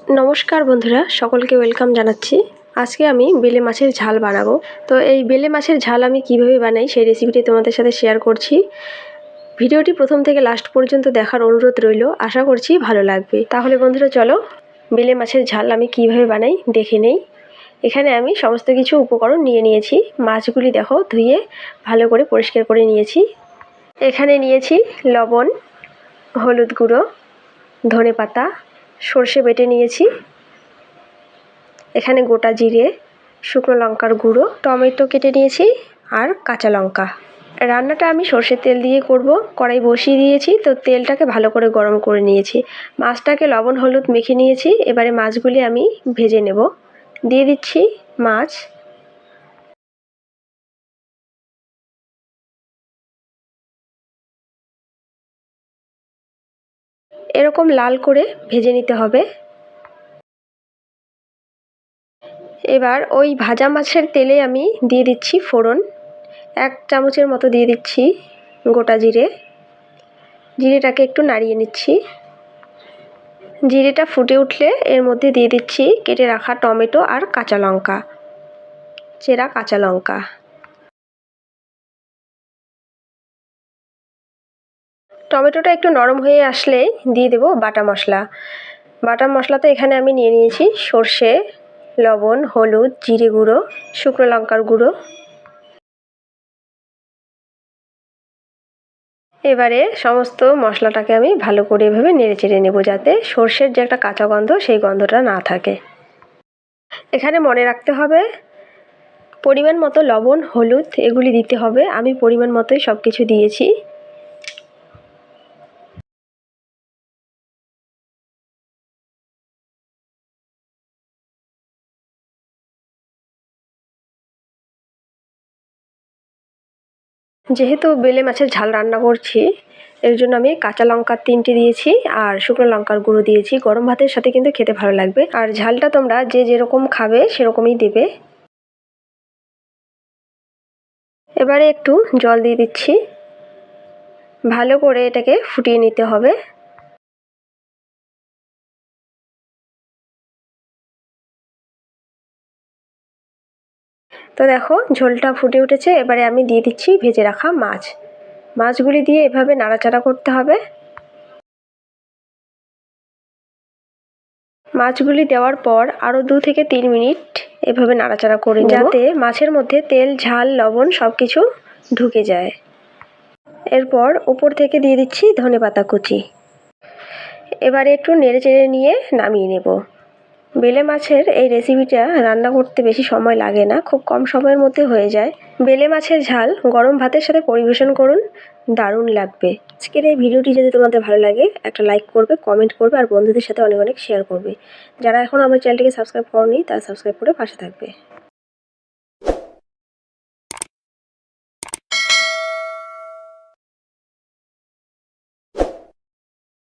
নমস্কার বন্ধুরা, সকলকে ওয়েলকাম জানাচ্ছি। আজকে আমি বেলে মাছের ঝাল বানাবো। তো এই বেলে মাছের ঝাল আমি কিভাবে বানাই সেই রেসিপিটি তোমাদের সাথে শেয়ার করছি। ভিডিওটি প্রথম থেকে লাস্ট পর্যন্ত দেখার অনুরোধ রইল, আশা করছি ভালো লাগবে। তাহলে বন্ধুরা চলো বেলে মাছের ঝাল আমি কিভাবে বানাই দেখে নেই। এখানে আমি সমস্ত কিছু উপকরণ নিয়ে নিয়েছি। মাছগুলি দেখো ধুয়ে ভালো করে পরিষ্কার করে নিয়েছি। এখানে নিয়েছি লবণ, হলুদ গুঁড়ো, ধনেপাতা, সর্ষে বেটে নিয়েছি, এখানে গোটা জিরে, শুকনো লঙ্কার গুঁড়ো, টমেটো কেটে নিয়েছি আর কাঁচা লঙ্কা। রান্নাটা আমি সর্ষের তেল দিয়ে করব। কড়াই বসিয়ে দিয়েছি, তো তেলটাকে ভালো করে গরম করে নিয়েছি। মাছটাকে লবণ হলুদ মেখে নিয়েছি। এবারে মাছগুলি আমি ভেজে নেব। দিয়ে দিচ্ছি মাছ। এরকম লাল করে ভেজে নিতে হবে। এবার ওই ভাজা মাছের তেলে আমি দিয়ে দিচ্ছি ফোড়ন। 1 চামচের মতো দিয়ে দিচ্ছি গোটা জিরে। জিরেটাকে একটু নাড়িয়ে নিচ্ছি। জিরেটা ফুটে উঠলে এর মধ্যে দিয়ে দিচ্ছি কেটে রাখা টমেটো আর কাঁচা লঙ্কা, চেরা কাঁচা লঙ্কা। টমেটোটা একটু নরম হয়ে আসলে দিয়ে দেব বাটা মশলা। বাটা মশলাতে এখানে আমি নিয়ে নিয়েছি সর্ষে, লবণ, হলুদ, জিরে গুঁড়ো, শুকনো লঙ্কার গুঁড়ো। এবারে সমস্ত মশলাটাকে আমি ভালো করে এভাবে নেড়ে চেড়ে নেব, যাতে সর্ষের যে একটা কাঁচা গন্ধ সেই গন্ধটা না থাকে। এখানে মনে রাখতে হবে পরিমাণ মতো লবণ, হলুদ এগুলি দিতে হবে। আমি পরিমাণ মতোই সব কিছু দিয়েছি। যেহেতু বেলে মাছের ঝাল রান্না করছি, এর জন্য আমি কাঁচা লঙ্কা 3টে দিয়েছি আর শুকনো লঙ্কার গুঁড়ো দিয়েছি। গরম ভাতের সাথে কিন্তু খেতে ভালো লাগবে। আর ঝালটা তোমরা যে যেরকম খাবে সেরকমই দেবে। এবারে একটু জল দিয়ে দিচ্ছি। ভালো করে এটাকে ফুটিয়ে নিতে হবে। তো দেখো ঝোলটা ফুটে উঠেছে। এবারে আমি দিয়ে দিচ্ছি ভেজে রাখা মাছ। মাছগুলি দিয়ে এভাবে নাড়াচাড়া করতে হবে। মাছগুলি দেওয়ার পর আরও 2 থেকে 3 মিনিট এভাবে নাড়াচাড়া করে নেব, যাতে মাছের মধ্যে তেল, ঝাল, লবণ সব কিছু ঢুকে যায়। এরপর উপর থেকে দিয়ে দিচ্ছি ধনেপাতা কুচি। এবারে একটু নেড়ে চেড়ে নিয়ে নামিয়ে নেব। বেলে মাছের এই রেসিপিটা রান্না করতে বেশি সময় লাগে না, খুব কম সময়ের মধ্যে হয়ে যায়। বেলে মাছের ঝাল গরম ভাতের সাথে পরিবেশন করুন, দারুণ লাগবে। আজকের এই ভিডিওটি যদি তোমাদের ভালো লাগে একটা লাইক করবে, কমেন্ট করবে আর বন্ধুদের সাথে অনেক অনেক শেয়ার করবে। যারা এখন আমার চ্যানেলটিকে সাবস্ক্রাইব করোনি তারা সাবস্ক্রাইব করে পাশে থাকবে।